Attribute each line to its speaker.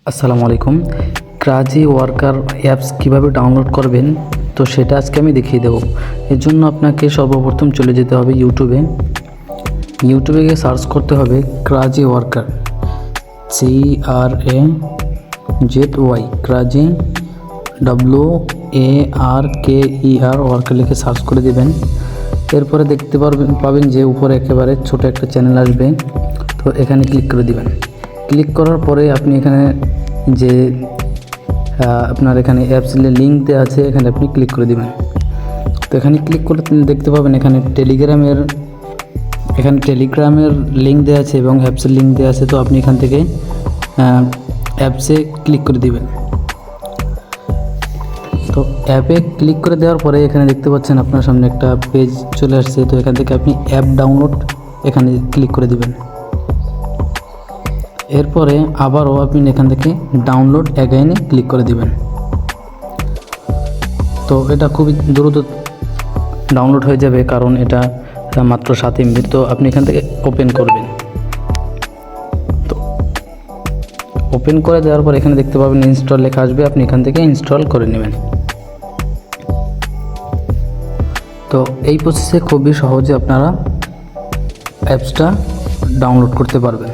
Speaker 1: আসসালামু আলাইকুম। ক্রাজি worker apps কিভাবে ডাউনলোড করবেন তো সেটা আজকে আমি দেখিয়ে দেবো। এর জন্য আপনাকে সর্বপ্রথম চলে যেতে হবে ইউটিউবে গিয়ে সার্চ করতে হবে ক্রাজি ওয়ার্কার, CRAZY ক্রাজি WARKER ওয়ার্কার লিখে সার্চ করে দেবেন। এরপরে দেখতে পাবেন যে উপরে একেবারে ছোট একটা চ্যানেল আসবে, তো এখানে ক্লিক করে দিবেন। ক্লিক করার পরে আপনি এখানে যে আপনার এখানে অ্যাপসের লিঙ্ক দেওয়া আছে, এখানে আপনি ক্লিক করে দিবেন। তো এখানে ক্লিক করে দেখতে পাবেন এখানে টেলিগ্রামের লিঙ্ক দেওয়া আছে এবং অ্যাপসের লিঙ্ক দেওয়া আছে। তো আপনি এখান থেকে অ্যাপসে ক্লিক করে দিবেন। তো অ্যাপে ক্লিক করে দেওয়ার পরে এখানে দেখতে পাচ্ছেন আপনার সামনে একটা পেজ চলে আসছে। তো এখান থেকে আপনি অ্যাপ ডাউনলোড এখানে ক্লিক করে দিবেন। এরপরে আবারও আপনি এখান থেকে ডাউনলোড অ্যাগাইনে ক্লিক করে দিবেন। তো এটা খুবই দ্রুত ডাউনলোড হয়ে যাবে, কারণ এটা মাত্র 7 MB। তো আপনি এখান থেকে ওপেন করবেন। তো ওপেন করে দেওয়ার পর এখানে দেখতে পাবেন ইনস্টল লেখা আসবে, আপনি এখান থেকে ইনস্টল করে নেবেন। তো এই প্রসেসে খুবই সহজে আপনারা অ্যাপসটা ডাউনলোড করতে পারবেন।